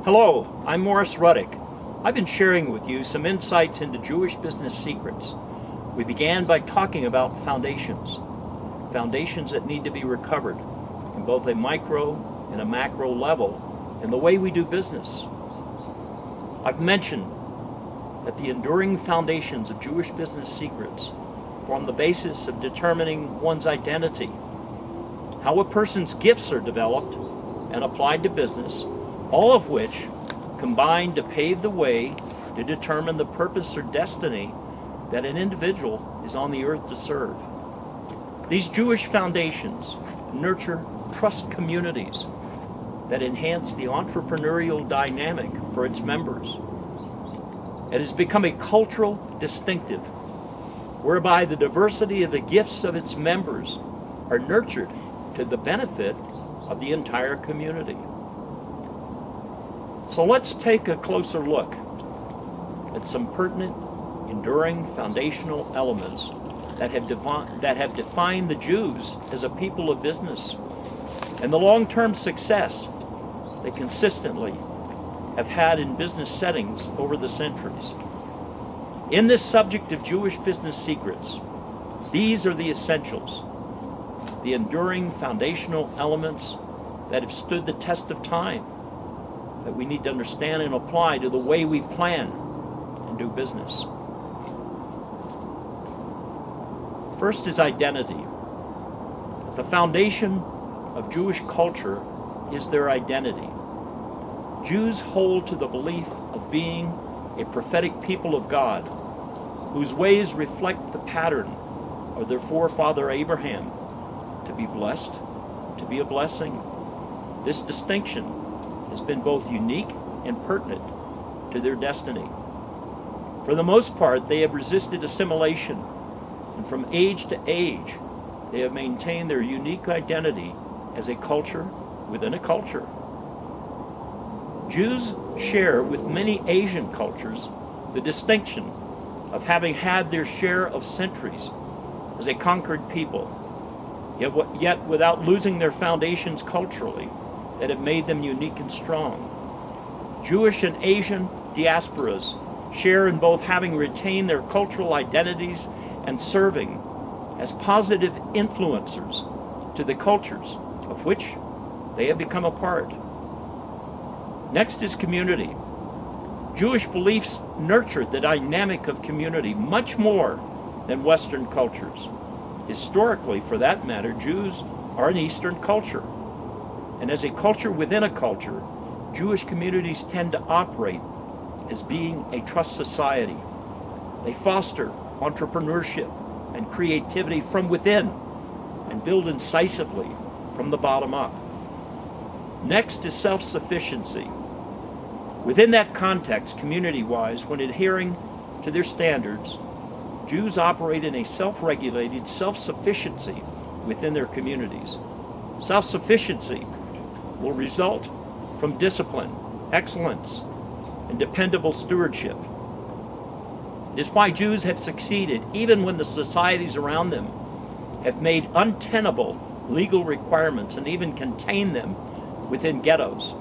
Hello, I'm Morris Ruddick. I've been sharing with you some insights into Jewish business secrets. We began by talking about foundations that need to be recovered in both a micro and a macro level in the way we do business. I've mentioned that the enduring foundations of Jewish business secrets form the basis of determining one's identity, how a person's gifts are developed and applied to business, all of which combine to pave the way to determine the purpose or destiny that an individual is on the earth to serve. These Jewish foundations nurture trust communities that enhance the entrepreneurial dynamic for its members. It has become a cultural distinctive whereby the diversity of the gifts of its members are nurtured to the benefit of the entire community. So let's take a closer look at some pertinent, enduring foundational elements that have defined the Jews as a people of business and the long-term success they consistently have had in business settings over the centuries. In this subject of Jewish business secrets, these are the essentials, the enduring foundational elements that have stood the test of time, that we need to understand and apply to the way we plan and do business. First is identity. The foundation of Jewish culture is their identity. Jews hold to the belief of being a prophetic people of God, whose ways reflect the pattern of their forefather Abraham, to be blessed, to be a blessing. This distinction has been both unique and pertinent to their destiny. For the most part, they have resisted assimilation, and from age to age, they have maintained their unique identity as a culture within a culture. Jews share with many Asian cultures the distinction of having had their share of centuries as a conquered people, yet without losing their foundations culturally that have made them unique and strong. Jewish and Asian diasporas share in both having retained their cultural identities and serving as positive influencers to the cultures of which they have become a part. Next is community. Jewish beliefs nurture the dynamic of community much more than Western cultures. Historically, for that matter, Jews are an Eastern culture. And as a culture within a culture, Jewish communities tend to operate as being a trust society. They foster entrepreneurship and creativity from within and build incisively from the bottom up. Next is self-sufficiency. Within that context, community-wise, when adhering to their standards, Jews operate in a self-regulated self-sufficiency within their communities. Self-sufficiency will result from discipline, excellence, and dependable stewardship. It is why Jews have succeeded even when the societies around them have made untenable legal requirements and even contained them within ghettos.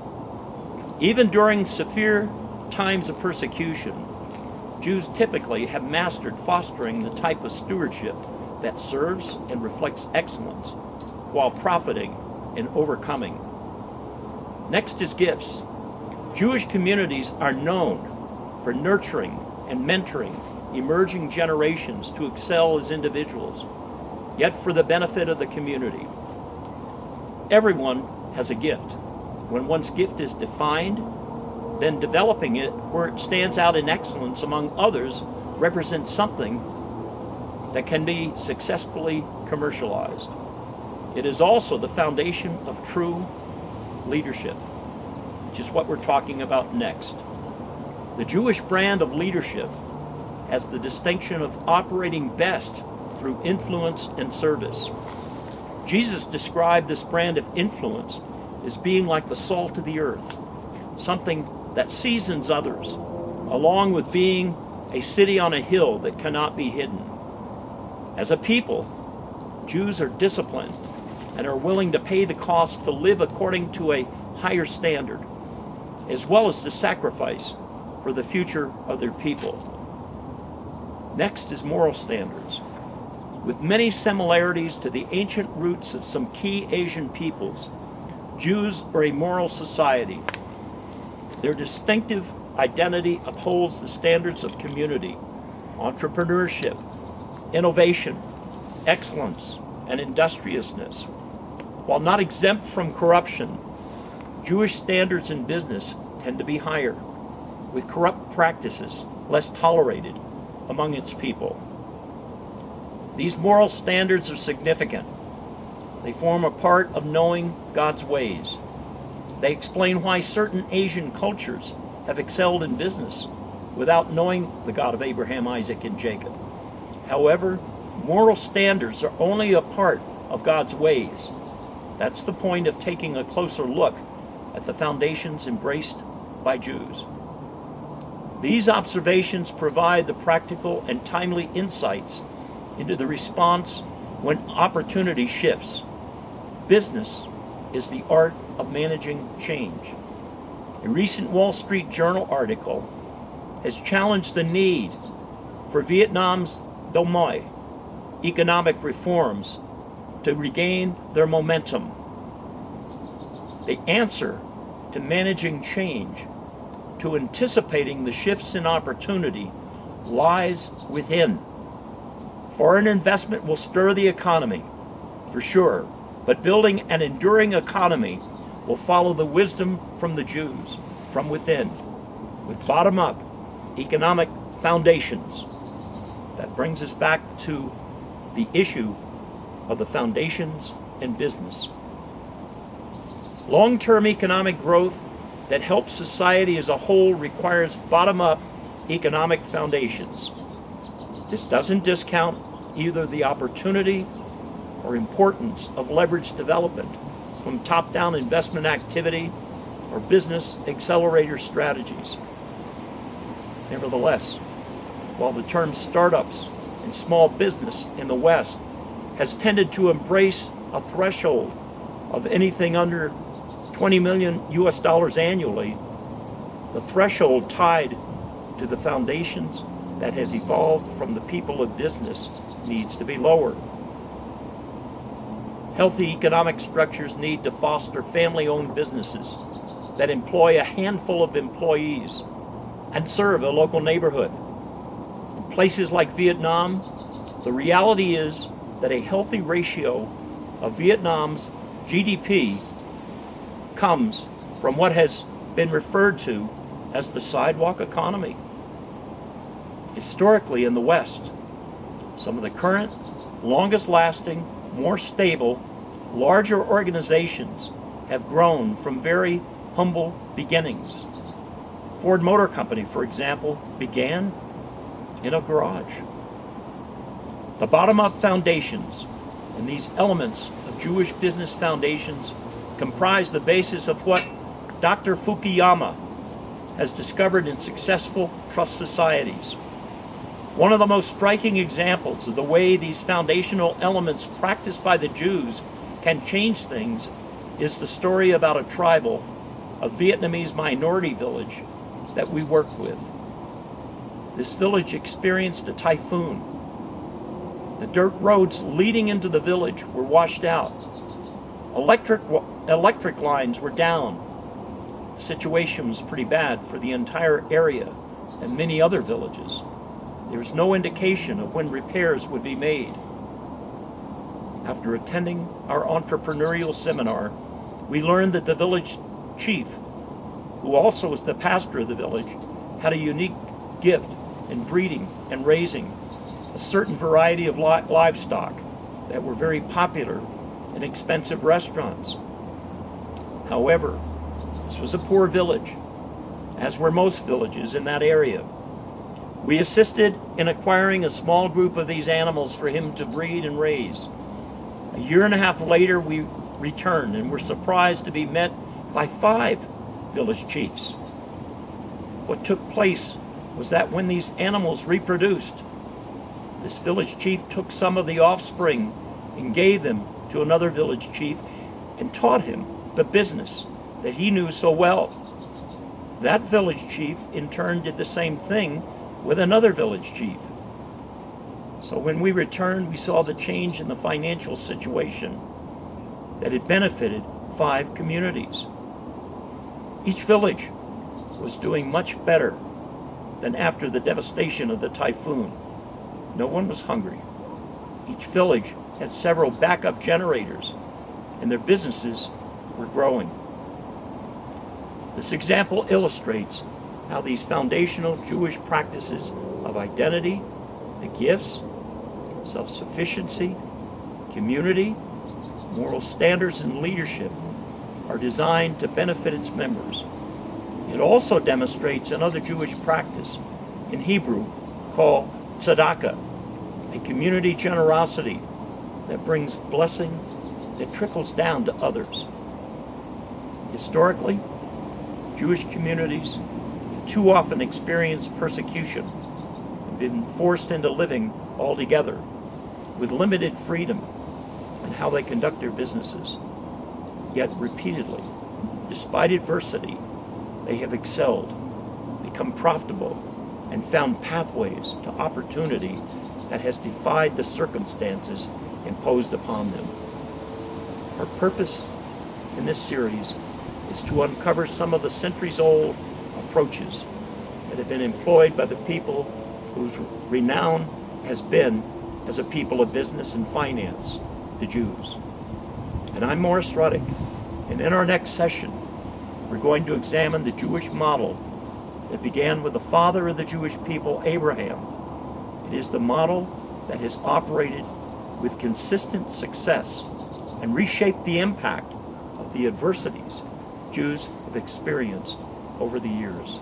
Even during severe times of persecution, Jews typically have mastered fostering the type of stewardship that serves and reflects excellence while profiting and overcoming. Next is gifts. Jewish communities are known for nurturing and mentoring emerging generations to excel as individuals, yet for the benefit of the community. Everyone has a gift. When one's gift is defined, then developing it where it stands out in excellence among others represents something that can be successfully commercialized. It is also the foundation of true leadership, which is what we're talking about next. The Jewish brand of leadership has the distinction of operating best through influence and service. Jesus described this brand of influence as being like the salt of the earth, something that seasons others, along with being a city on a hill that cannot be hidden. As a people, Jews are disciplined and are willing to pay the cost to live according to a higher standard. as well as to sacrifice for the future of their people. Next is moral standards. With many similarities to the ancient roots of some key Asian peoples, Jews are a moral society. Their distinctive identity upholds the standards of community, entrepreneurship, innovation, excellence, and industriousness. While not exempt from corruption, Jewish standards in business tend to be higher, with corrupt practices less tolerated among its people. These moral standards are significant. They form a part of knowing God's ways. They explain why certain Asian cultures have excelled in business without knowing the God of Abraham, Isaac, and Jacob. However, moral standards are only a part of God's ways. That's the point of taking a closer look at the foundations embraced by Jews. These observations provide the practical and timely insights into the response when opportunity shifts. Business is the art of managing change. A recent Wall Street Journal article has challenged the need for Vietnam's Doi Moi economic reforms to regain their momentum. The answer to managing change, to anticipating the shifts in opportunity, lies within. Foreign investment will stir the economy, for sure, but building an enduring economy will follow the wisdom from the Jews, from within, with bottom-up economic foundations. That brings us back to the issue of the foundations in business. Long-term economic growth that helps society as a whole requires bottom-up economic foundations. This doesn't discount either the opportunity or importance of leveraged development from top-down investment activity or business accelerator strategies. Nevertheless, while the term startups and small business in the West has tended to embrace a threshold of anything under 20 million US dollars annually, the threshold tied to the foundations that has evolved from the people of business needs to be lowered. Healthy economic structures need to foster family-owned businesses that employ a handful of employees and serve a local neighborhood. In places like Vietnam, the reality is that a healthy ratio of Vietnam's GDP comes from what has been referred to as the sidewalk economy. Historically in the West, some of the current, longest-lasting, more stable, larger organizations have grown from very humble beginnings. Ford Motor Company, for example, began in a garage. The bottom-up foundations and these elements of Jewish business foundations comprise the basis of what Dr. Fukuyama has discovered in successful trust societies. One of the most striking examples of the way these foundational elements practiced by the Jews can change things is the story about a tribal, a Vietnamese minority village that we work with. This village experienced a typhoon. The dirt roads leading into the village were washed out. Electric lines were down. The situation was pretty bad for the entire area and many other villages. There was no indication of when repairs would be made. After attending our entrepreneurial seminar, we learned that the village chief, who also was the pastor of the village, had a unique gift in breeding and raising a certain variety of livestock that were very popular in expensive restaurants. However, this was a poor village, as were most villages in that area. We assisted in acquiring a small group of these animals for him to breed and raise. A year and a half later, we returned and were surprised to be met by 5 village chiefs. What took place was that when these animals reproduced, this village chief took some of the offspring and gave them to another village chief and taught him the business that he knew so well. That village chief in turn did the same thing with another village chief. So when we returned, we saw the change in the financial situation that had benefited 5 communities. Each village was doing much better than after the devastation of the typhoon. No one was hungry. Each village had several backup generators, and their businesses were growing. This example illustrates how these foundational Jewish practices of identity, the gifts, self-sufficiency, community, moral standards, and leadership are designed to benefit its members. It also demonstrates another Jewish practice, in Hebrew called tzedakah, a community generosity that brings blessing that trickles down to others. Historically, Jewish communities have too often experienced persecution and been forced into living all together with limited freedom in how they conduct their businesses. Yet repeatedly, despite adversity, they have excelled, become profitable, and found pathways to opportunity that has defied the circumstances imposed upon them. Our purpose in this series is to uncover some of the centuries-old approaches that have been employed by the people whose renown has been as a people of business and finance, the Jews. And I'm Morris Ruddick, and in our next session, we're going to examine the Jewish model that began with the father of the Jewish people, Abraham. It is the model that has operated with consistent success and reshaped the impact of the adversities Jews have experienced over the years.